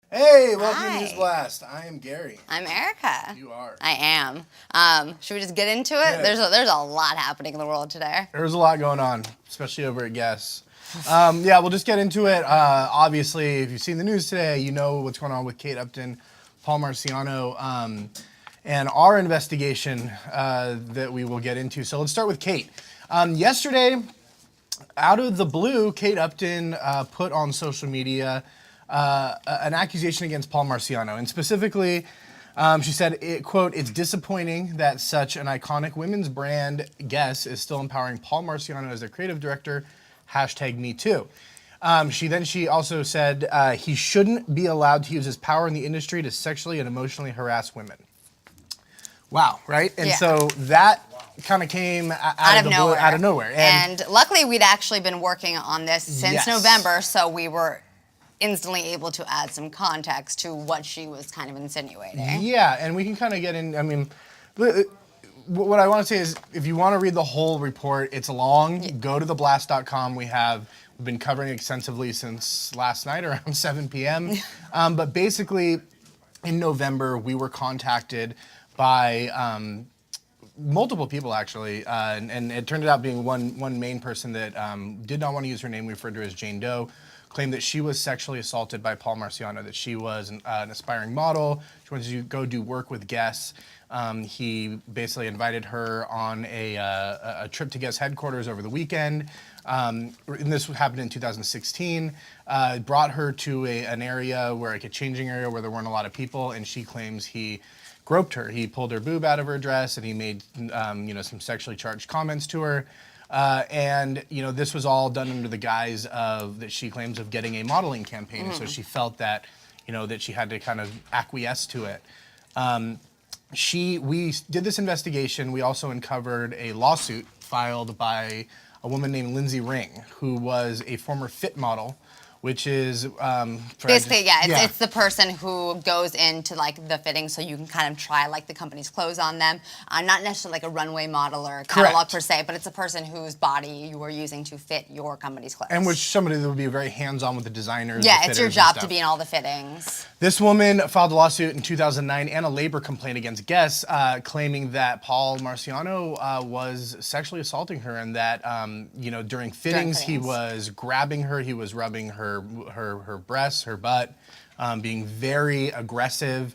Hey, welcome Hi. to NewsBlast. I am Gary. I'm Erica. You are. I am. Should we just get into it? Yeah. There's a lot happening in the world today. There's a lot going on, especially over at Guess. Yeah, we'll just get into it. Obviously, if you've seen the news today, you know what's going on with Kate Upton, Paul Marciano, and our investigation that we will get into. So let's start with Kate. Yesterday, out of the blue, Kate Upton put on social media an accusation against Paul Marciano, and specifically, she said, quote, "It's disappointing that such an iconic women's brand, Guess, is still empowering Paul Marciano as their creative director, #MeToo." She also said he shouldn't be allowed to use his power in the industry to sexually and emotionally harass women. Wow, right? And so that kind of came out of nowhere. And luckily, we'd actually been working on this since Yes. November, so we were instantly able to add some context to what she was kind of insinuating. Yeah, and we can kind of get in. I mean, what I want to say is, if you want to read the whole report, it's long. Go to theblast.com. We've been covering it extensively since last night around 7 p.m. But basically, in November, we were contacted by multiple people, actually, and it turned out being one main person that did not want to use her name. We referred to her as Jane Doe. Claimed that she was sexually assaulted by Paul Marciano, that she was an aspiring model. She wanted to go do work with Guess. He basically invited her on a trip to Guess headquarters over the weekend. And this happened in 2016. Brought her to an area like a changing area where there weren't a lot of people, and she claims he groped her. He pulled her boob out of her dress, and he made some sexually charged comments to her. And this was all done under the guise of, that she claims, of getting a modeling campaign. And so she felt that, that she had to kind of acquiesce to it. We did this investigation. We also uncovered a lawsuit filed by a woman named Lindsay Ring, who was a former fit model, which is basically, it's the person who goes into like the fitting, so you can kind of try like the company's clothes on them. Not necessarily like a runway model or a catalog per se, but it's a person whose body you are using to fit your company's clothes. And which somebody that would be very hands-on with the designers. Yeah, it's your job to be in all the fittings. This woman filed a lawsuit in 2009 and a labor complaint against Guess, claiming that Paul Marciano was sexually assaulting her, and that during fittings he was grabbing her, he was rubbing her breasts, her butt, being very aggressive.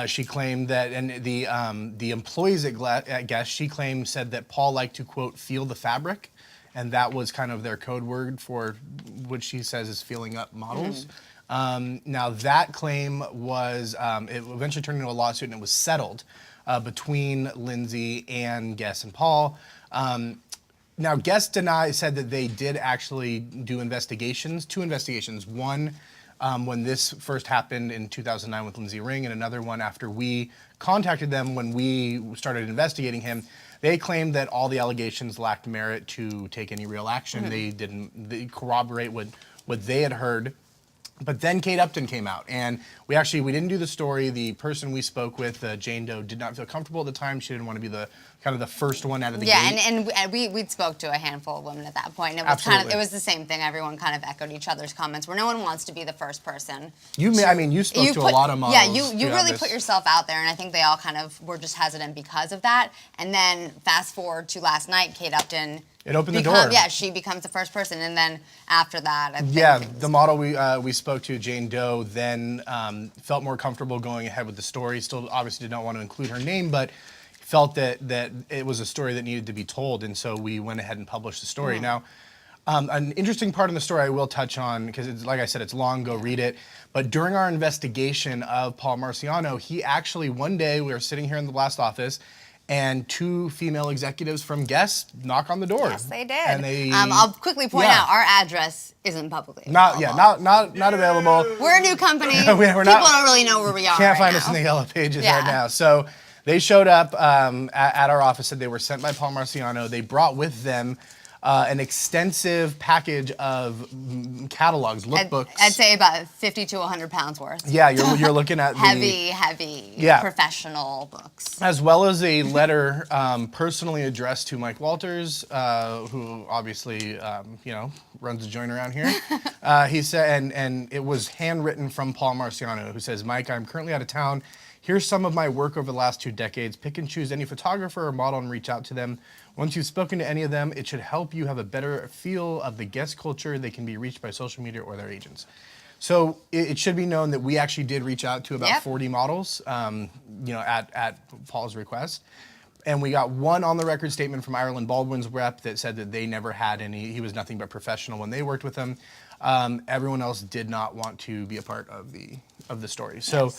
She claimed that, and the employees at Guess, she claimed, said that Paul liked to, quote, feel the fabric, and that was kind of their code word for what she says is feeling up models. Now that claim was, it eventually turned into a lawsuit, and it was settled between Lindsay and Guess and Paul. Now, Guess said that they did actually do two investigations. One, when this first happened in 2009 with Lindsay Ring, and another one after we contacted them when we started investigating him. They claimed that all the allegations lacked merit to take any real action. They corroborate what they had heard. But then Kate Upton came out, and we didn't do the story. The person we spoke with, Jane Doe, did not feel comfortable at the time. She didn't want to be the first one out of the gate. Yeah, and we spoke to a handful of women at that point, and it was the same thing. Everyone kind of echoed each other's comments, where no one wants to be the first person. You spoke to a lot of models. Yeah, you really put yourself out there, and I think they all kind of were just hesitant because of that. And then fast forward to last night, Kate Upton. It opened the door. Yeah, she becomes the first person, and then after that, I think the model we spoke to, Jane Doe, then felt more comfortable going ahead with the story. Still, obviously, did not want to include her name, but felt that it was a story that needed to be told, and so we went ahead and published the story. Now, an interesting part of the story I will touch on, because like I said, it's long. Go read it. But during our investigation of Paul Marciano, he actually, one day, we were sitting here in the Blast office, and two female executives from Guess knock on the door. Yes, they did. And I'll quickly point out, our address isn't publicly available. Not available. We're a new company. People don't really know where we are. Can't find us in the yellow pages right now. So they showed up at our office, said they were sent by Paul Marciano. They brought with them an extensive package of catalogs, lookbooks. I'd say about 50 to 100 pounds worth. Yeah, you're looking at heavy professional books. As well as a letter personally addressed to Mike Walters, who obviously, runs a joint around here. He said, and it was handwritten from Paul Marciano, who says, Mike, I'm currently out of town. Here's some of my work over the last 2 decades. Pick and choose any photographer or model and reach out to them. Once you've spoken to any of them, it should help you have a better feel of the guest culture. They can be reached by social media or their agents. So it should be known that we actually did reach out to about 40 models, at Paul's request. And we got one on the record statement from Ireland Baldwin's rep that said that they never had any, he was nothing but professional when they worked with him. Everyone else did not want to be a part of the story. So,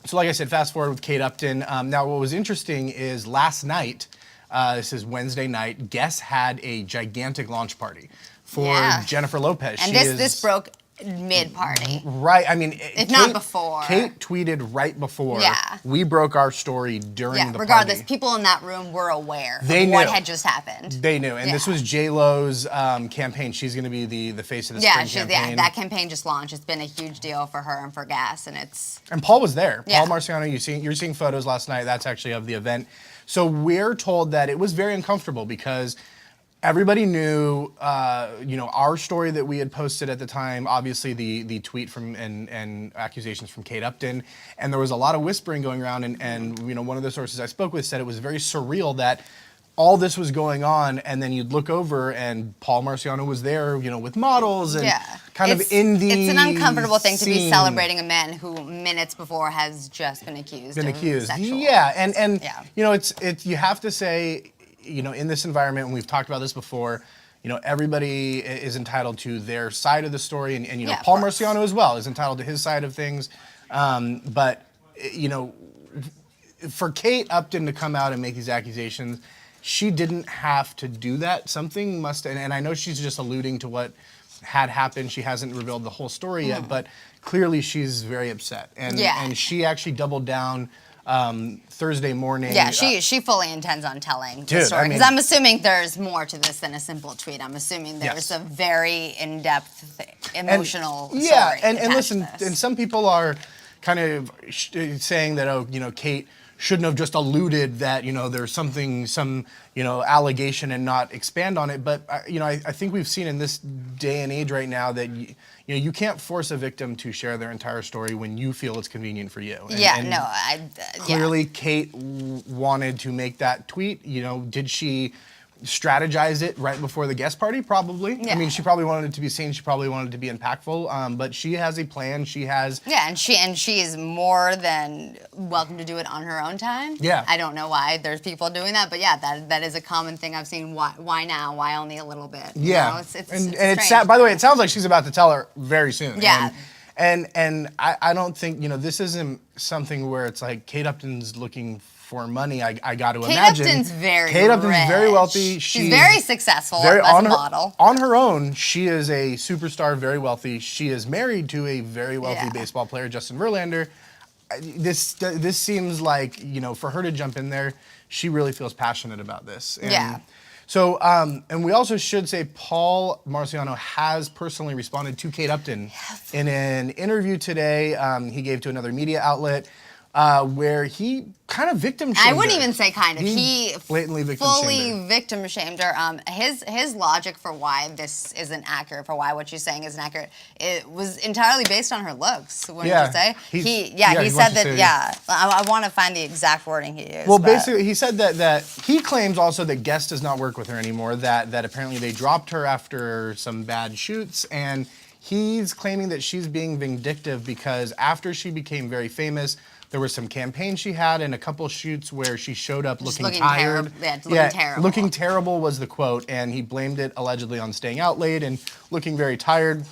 so like I said, fast forward with Kate Upton. Now what was interesting is last night, this is Wednesday night, Guess had a gigantic launch party for Jennifer Lopez. And this broke mid-party. Right, I mean, if not before. Kate tweeted right before we broke our story during the regardless, party. People in that room were aware They of knew what had just happened. They knew, and this was J-Lo's campaign. She's going to be the face of the spring campaign. That campaign just launched. It's been a huge deal for her and for Gas, and it's... And Paul was there. Paul Marciano, you're seeing photos last night. That's actually of the event. So we're told that it was very uncomfortable because everybody knew, our story that we had posted at the time, obviously the tweet from and accusations from Kate Upton, and there was a lot of whispering going around, and one of the sources I spoke with said it was very surreal that all this was going on, and then you'd look over and Paul Marciano was there, with models and kind of in the It's an uncomfortable thing to be scene. Celebrating a man who minutes before has just been accused of sexual and it's you have to say, in this environment, and we've talked about this before, everybody is entitled to their side of the story, and Paul Marciano as well is entitled to his side of things. But for Kate Upton to come out and make these accusations, she didn't have to do that. Something must, and I know she's just alluding to what had happened. She hasn't revealed the whole story yet, but clearly she's very upset. And she actually doubled down Thursday morning. Yeah, she fully intends on telling the story. Because I'm assuming there's more to this than a simple tweet. I'm assuming there's a very in-depth, emotional story. Yeah, and listen, and some people are kind of saying that, Kate shouldn't have just alluded that, there's some allegation and not expand on it. But, I think we've seen in this day and age right now that, you can't force a victim to share their entire story when you feel it's convenient for you. Clearly Kate wanted to make that tweet. Did she strategize it right before the guest party? Probably. Yeah. I mean, she probably wanted it to be seen. She probably wanted it to be impactful. But she has a plan. She has. Yeah, and she is more than welcome to do it on her own time. Yeah. I don't know why there's people doing that, but that is a common thing I've seen. Why now? Why only a little bit? Yeah. It's sad. By the way, it sounds like she's about to tell her very soon. Yeah. And I don't think this isn't something where it's like Kate Upton's looking for money. I got to imagine. Kate Upton's very wealthy. She's very successful as a model. On her own, she is a superstar, very wealthy. She is married to a very wealthy baseball player, Justin Verlander. This seems like, for her to jump in there, she really feels passionate about this. And so, and we also should say Paul Marciano has personally responded to Kate Upton in an interview today he gave to another media outlet. Where he kind of victim shamed her. I wouldn't even say kind of. He blatantly victim shamed her. His logic for why this isn't accurate, for why what she's saying isn't accurate, it was entirely based on her looks. Wouldn't you say? He said that. I want to find the exact wording he used. Well, basically, he said that he claims also that Guess does not work with her anymore. That apparently they dropped her after some bad shoots, and he's claiming that she's being vindictive because after she became very famous, there was some campaigns she had and a couple shoots where she showed up looking tired. Looking terrible. Looking terrible was the quote, and he blamed it allegedly on staying out late and looking very tired.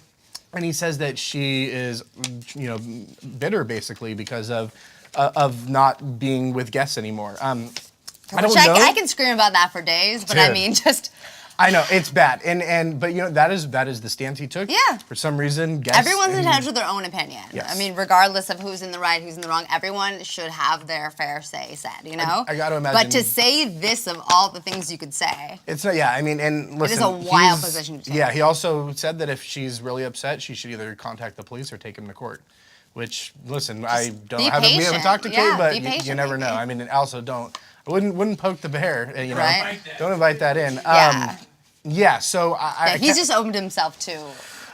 And he says that she is, bitter basically because of not being with Guess anymore. I don't know. I can scream about that for days, but I mean, I know it's bad, but that is the stance he took. Yeah. For some reason, everyone's entitled to their own opinion. Yes. I mean, regardless of who's in the right, who's in the wrong, everyone should have their fair say said. I got to imagine. But to say this of all the things you could say, it's not. Yeah, I mean, and listen, it is a wild position to take. Yeah, he also said that if she's really upset, she should either contact the police or take him to court. Which, listen, we haven't talked to Kate, but you never know. I mean, and also I wouldn't poke the bear, Right. Don't invite that in. So he's just opened himself to.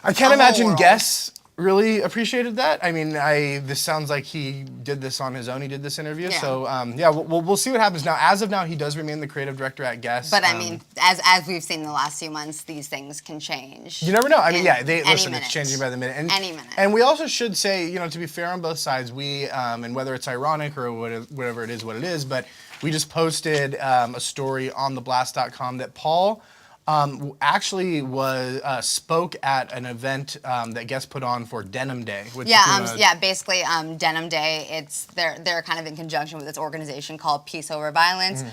I can't imagine Guess really appreciated that. I mean, this sounds like he did this on his own. He did this interview. Yeah. So we'll see what happens. Now, as of now, he does remain the creative director at Guess. But I mean, as we've seen in the last few months, these things can change. You never know. I mean, listen, it's changing by the minute. Any minute. And we also should say, to be fair on both sides, we and whether it's ironic or whatever it is, what it is, but we just posted a story on theblast.com that Paul actually spoke at an event that Guess put on for Denim Day. Which basically Denim Day. They're kind of in conjunction with this organization called Peace Over Violence.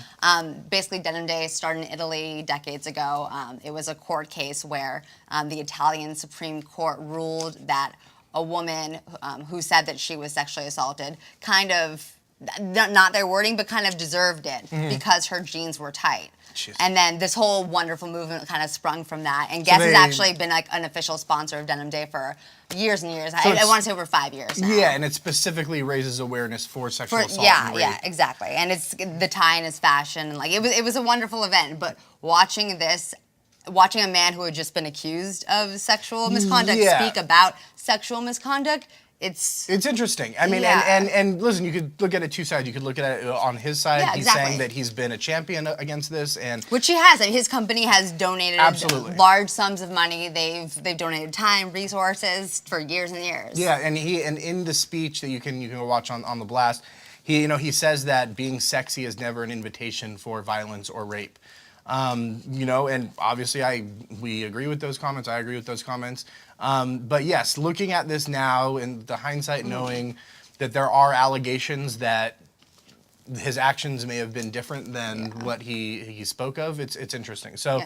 Basically, Denim Day started in Italy decades ago. It was a court case where the Italian Supreme Court ruled that a woman who said that she was sexually assaulted kind of, not their wording, but kind of deserved it because her jeans were tight. Jeez. And then this whole wonderful movement kind of sprung from that. And Guess has actually been like an official sponsor of Denim Day for years and years. I want to say over 5 years now. Yeah, and it specifically raises awareness for sexual assault and rape. Yeah, exactly. And it's the tie in his fashion. And like it was a wonderful event. But watching a man who had just been accused of sexual misconduct speak about sexual misconduct, it's interesting. I mean, and listen, you could look at it two sides. You could look at it on his side. Yeah, he's saying that he's been a champion against this, and which he has. I mean, his company has donated large sums of money. They've donated time, resources for years and years. Yeah, and in the speech that you can go watch on the Blast, he says that being sexy is never an invitation for violence or rape. And obviously we agree with those comments. I agree with those comments. But yes, looking at this now and the hindsight, knowing that there are allegations that his actions may have been different than what he spoke of, it's interesting. So,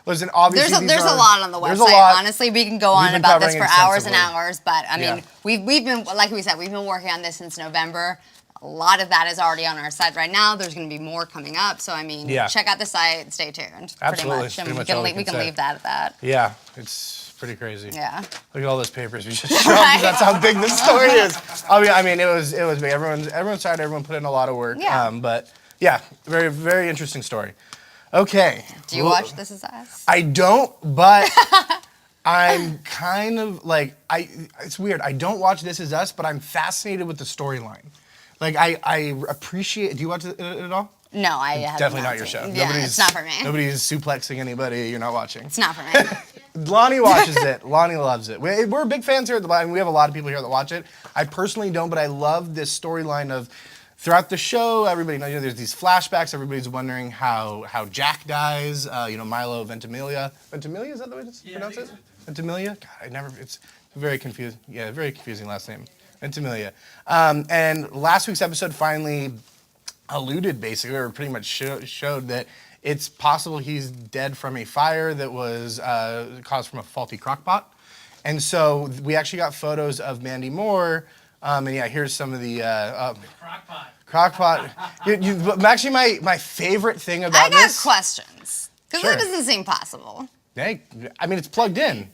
listen, obviously there's a lot on the website. Honestly, we can go on about this for hours and hours. But I mean, we've been, like we said, we've been working on this since November. A lot of that is already on our site right now. There's going to be more coming up. So, I mean, check out the site. Stay tuned. Absolutely. Pretty much. And we can leave that at that. Yeah, it's pretty crazy. Yeah. Look at all those papers we just showed. That's how big this story is. I mean, it was big. Everyone's tried. Everyone put in a lot of work. Yeah. But yeah, very, very interesting story. Okay. Do you watch This Is Us? I don't, but I'm kind of like, it's weird. I don't watch This Is Us, but I'm fascinated with the storyline. Like, I appreciate, do you watch it at all? No, I haven't. Definitely not your show. Yeah, it's not for me. Nobody's suplexing anybody. You're not watching. It's not for me. Lonnie watches it. Lonnie loves it. We're big fans here at the Blast. We have a lot of people here that watch it. I personally don't, but I love this storyline of throughout the show, everybody knows there's these flashbacks. Everybody's wondering how Jack dies. Milo Ventimiglia. Ventimiglia, is that the way to pronounce it? Ventimiglia? God, it's very confusing. Yeah, very confusing last name. Ventimiglia. And last week's episode finally alluded, basically, or pretty much showed that it's possible he's dead from a fire that was caused from a faulty crock pot. And so we actually got photos of Mandy Moore. Here's some of the crock pot. Actually, my favorite thing about this. I got questions, because that doesn't seem possible. Hey, I mean, it's plugged in.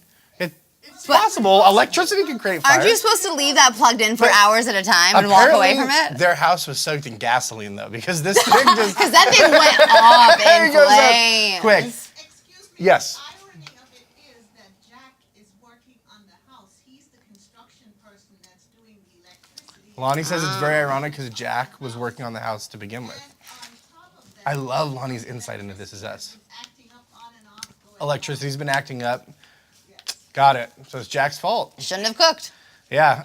It's possible. Electricity can create fire. Aren't you supposed to leave that plugged in for hours at a time and walk away from it? Their house was soaked in gasoline, though, because this thing just... Because that thing went off in flames. Quick. Excuse me. Yes. The irony of it is that Jack is working on the house. He's the construction person that's doing the electricity. Lonnie says it's very ironic because Jack was working on the house to begin with. And on top of that, I love Lonnie's insight into This Is Us. acting up on and off. Electricity's been acting up. Got it. So it's Jack's fault. Shouldn't have cooked. Yeah.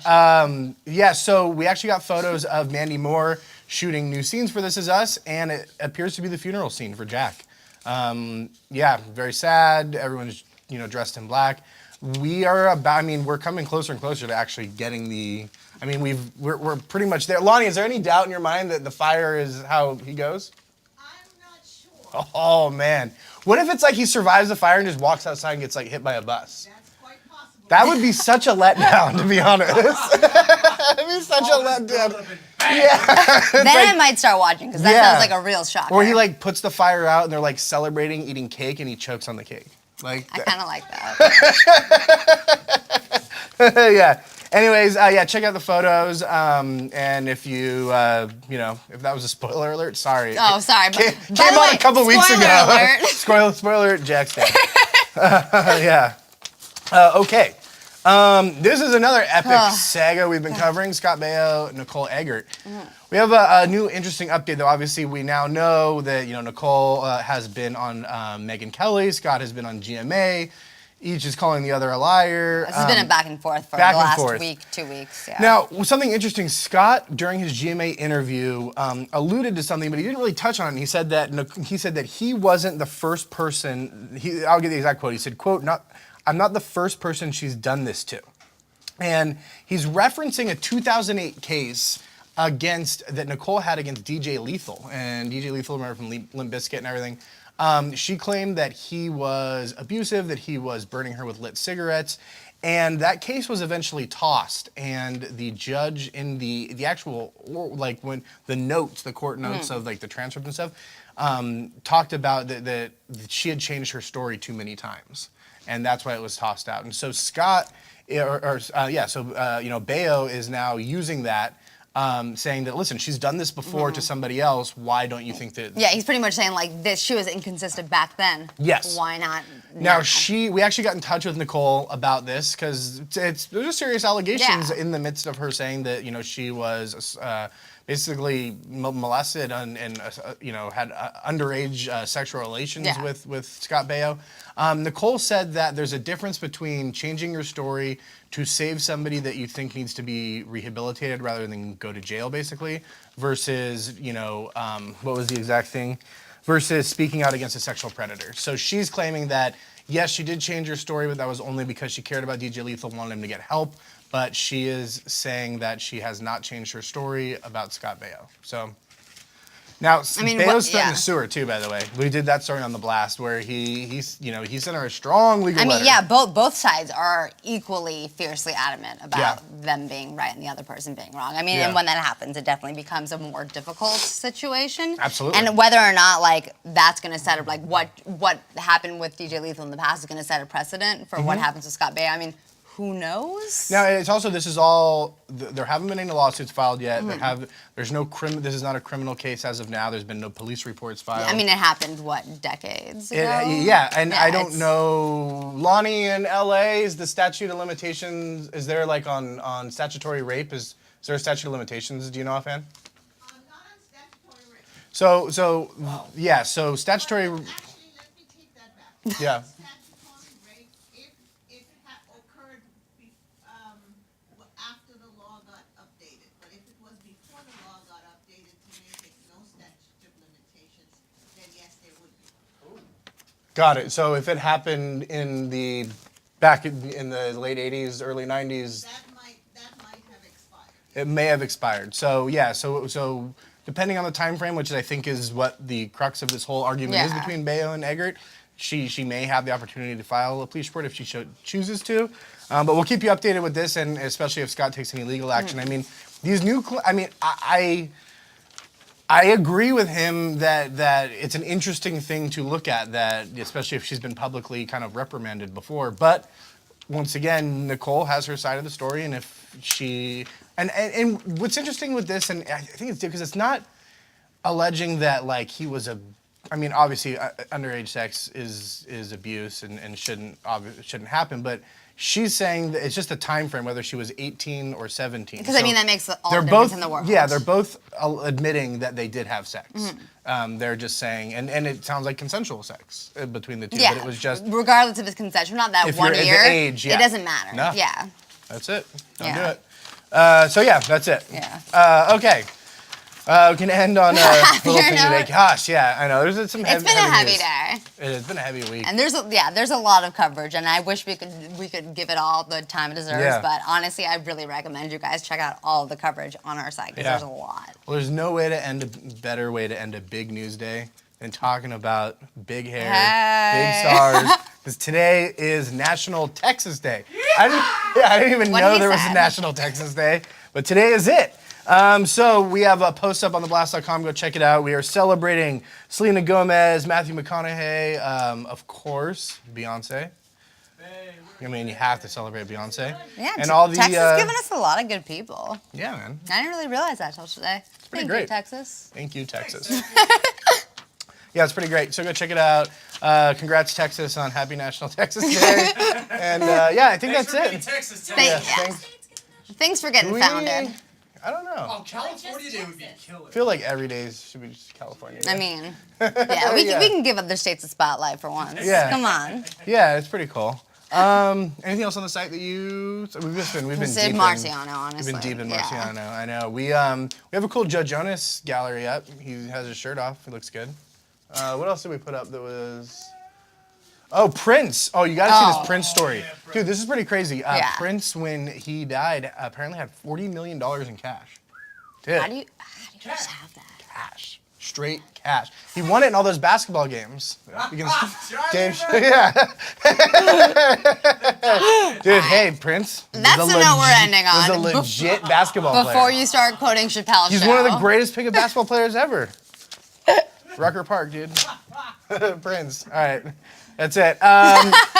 So we actually got photos of Mandy Moore shooting new scenes for This Is Us, and it appears to be the funeral scene for Jack. Very sad. Everyone's dressed in black. We're coming closer and closer to actually getting the. I mean, we're pretty much there. Lonnie, is there any doubt in your mind that the fire is how he goes? I'm not sure. Oh man, what if it's like he survives the fire and just walks outside and gets like hit by a bus? That's quite possible. That would be such a letdown, to be honest. It'd be such a letdown. Yeah. Then I might start watching because that sounds like a real shocker. Or he like puts the fire out and they're like celebrating eating cake and he chokes on the cake. Like I kind of like that. yeah. Anyways, yeah, check out the photos. And if you, if that was a spoiler alert, sorry. Oh, sorry. Came out a couple weeks ago. Alert. Spoiler alert, Jack's dead. Yeah. Okay. This is another epic saga we've been covering. Scott Baio, Nicole Eggert. We have a new interesting update, though. Obviously, we now know that Nicole has been on Megyn Kelly. Scott has been on GMA. Each is calling the other a liar. This has been a back and forth for the last week, 2 weeks. Yeah. Now, something interesting. Scott, during his GMA interview, alluded to something, but he didn't really touch on it. And he said that he wasn't the first person. I'll get the exact quote. He said, "quote I'm not the first person she's done this to," and he's referencing a 2008 case that Nicole had against DJ Lethal, and DJ Lethal, remember from Limp Bizkit and everything. She claimed that he was abusive, that he was burning her with lit cigarettes, and that case was eventually tossed. And the judge in the actual, like when the court notes of like the transcript and stuff, talked about that she had changed her story too many times, and that's why it was tossed out. And so Scott, Baio is now using that. Saying that, listen, she's done this before to somebody else. Why don't you think that? Yeah, he's pretty much saying like this. She was inconsistent back then. Yes. Why not? Now we actually got in touch with Nicole about this because there's serious allegations in the midst of her saying that she was basically molested and had underage sexual relations with Scott Baio. Nicole said that there's a difference between changing your story to save somebody that you think needs to be rehabilitated rather than go to jail, basically, versus, what was the exact thing? Versus speaking out against a sexual predator. So she's claiming that, yes, she did change her story, but that was only because she cared about DJ Lethal, wanted him to get help. But she is saying that she has not changed her story about Scott Baio. So now, Baio's threatened to sue her too, by the way. We did that story on the Blast where he sent her a strong legal letter. Yeah, both sides are equally fiercely adamant about them being right and the other person being wrong. And when that happens, it definitely becomes a more difficult situation. Absolutely. And whether or not that's going to set up what happened with DJ Lethal in the past is going to set a precedent for what happens with Scott Baio. Who knows? Now, it's also, this is all, there haven't been any lawsuits filed yet. This is not a criminal case as of now. There's been no police reports filed. It happened, decades ago? I don't know. Lonnie, in LA, is the statute of limitations, is there on statutory rape? Is there a statute of limitations? Do you know offhand? Not on statutory rape. So statutory. Actually, let me take that back. Yeah. Statutory rape, if it occurred after the law got updated, but if it was before the law got updated to make it no statute of limitations, then yes, there would be. Got it. So if it happened back in the late 80s, early 90s, That might have expired. it may have expired. So so depending on the time frame, which I think is what the crux of this whole argument is between Baio and Eggert, she may have the opportunity to file a police report if she chooses to. But we'll keep you updated with this, and especially if Scott takes any legal action. These new, I agree with him that it's an interesting thing to look at, that especially if she's been publicly kind of reprimanded before. But once again, Nicole has her side of the story, and if she and what's interesting with this, and I think it's because it's not alleging that he was obviously underage sex is abuse and shouldn't happen, but she's saying that it's just a time frame, whether she was 18 or 17. Because that makes all the difference in the world. Yeah, they're both admitting that they did have sex. They're just saying, and it sounds like consensual sex between the two. Yeah, but it was just regardless of his consensual, not that if 1 you're year. At the age, it doesn't matter. No. Yeah. That's it. Don't do Yeah. it. That's it. Yeah. Okay. We can end on a little thing today. note. Gosh, yeah, I know. There's some heavy. It's been a heavy news. day. It has been a heavy week. And there's a lot of coverage, and I wish we could give it all the time it deserves. Yeah. But honestly, I really recommend you guys check out all of the coverage on our site because there's a lot. Well, there's no better way to end a big news day and talking about big hair, Hey. big stars. Because today is National Texas Day. I didn't even know there was a National Texas Day, but today is it. So we have a post up on theblast.com. Go check it out. We are celebrating Selena Gomez, Matthew McConaughey, of course, Beyonce. I mean, you have to celebrate Beyonce. Yeah, and all the Texas has given us a lot of good people. Yeah, man. I didn't really realize that till today. It's pretty Thank great. you, Texas. Thank you, Texas. Yeah, it's pretty great. So go check it out. Congrats, Texas, on Happy National Texas Day. And yeah, I think that's it. Texas, Thanks for getting founded. I don't know. Oh, California Day would be killer. I feel like every day should be just California Day. I mean, yeah, we can give other states a spotlight for once. Yeah. Come on. Yeah, it's pretty cool. Anything else on the site that we've been deep in Marciano, honestly. We've been deep in Yeah. Marciano. I know. We have a cool Joe Jonas gallery up. He has his shirt off. It looks good. What else did we put up that was? Oh, Prince. Oh, you got to see this Prince story. Yeah, Dude, this is pretty crazy. Yeah. Prince, when he died, apparently had $40 million in cash. Dude, How do you just have that? cash. Straight cash. He won it in all those basketball games. James, yeah. Dude, hey, Prince. That's the note we're ending on. Was a legit basketball player. Before you start quoting Chappelle's He's show. one of the greatest pickup basketball players ever. Rucker Park, dude. Prince. All right. That's it.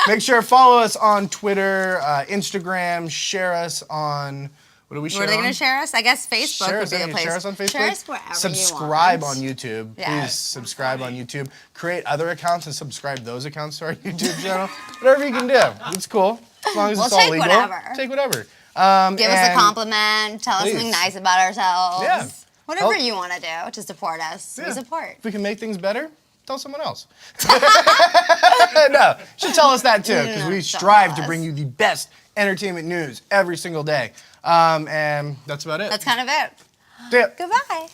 Make sure to follow us on Twitter, Instagram, share us on, what do we share Were they on? going to share us? I guess Facebook Share would us, be a place. share us on Facebook. Share us wherever Subscribe you want. on YouTube. Yes. Please subscribe on YouTube. Create other accounts and subscribe those accounts to our YouTube channel. Whatever you can do. It's cool. As long as We'll it's all take legal. whatever. Take whatever. Give us a compliment. Tell us something please. nice about ourselves. Yeah. Whatever Help. you want to do to support us. Yeah. We support. If we can make things better, tell someone else. No, you should tell us that too, because we strive to bring you the best entertainment news every single day. And that's about it. That's kind of it. Yeah. Goodbye.